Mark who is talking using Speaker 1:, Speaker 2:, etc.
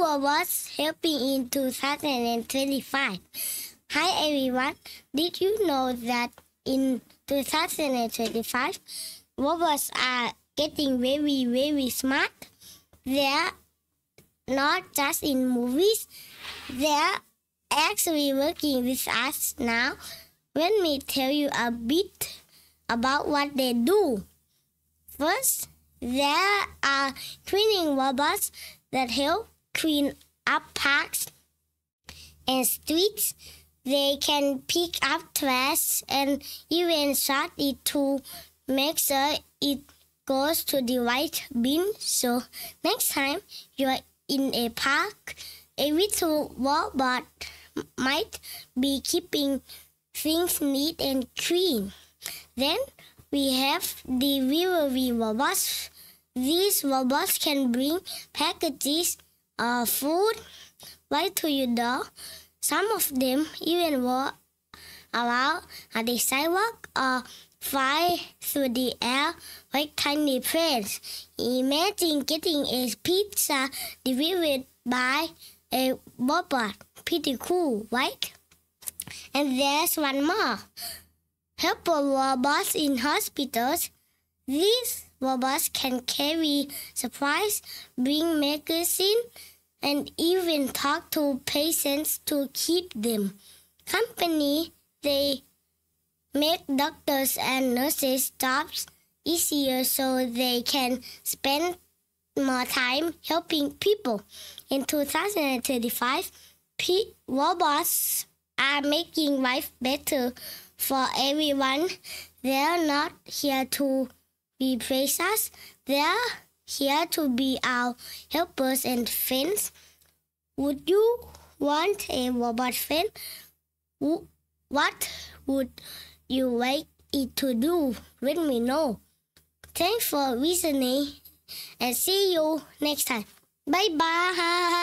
Speaker 1: robots helping in 2025. Hi everyone. Did you know that in 2025, robots are getting very smart? They're not just in movies, they're actually working with us now. Let me tell you a bit about what they do. First, there are cleaning robots that help clean up parks and streets. They can pick up trash and even sort it to make sure it goes to the right bin. So next time you're in a park, a little robot might be keeping things neat and clean. Then we have the delivery robots. These robots can bring packages of food right to your door. Some of them even walk around on the sidewalk or fly through the air like tiny planes. Imagine getting a pizza delivered by a robot. Pretty cool, right? And there's one more. Helper robots in hospitals. These robots can carry supplies, bring medicine, and even talk to patients to keep them company. They make doctors and nurses' jobs easier so they can spend more time helping people. In 2025, robots are making life better for everyone. They're not here to replace us. They're here to be our helpers and friends. Would you want a robot friend? What would you like it to do? Let me know. Thanks for listening and see you next time. Bye bye.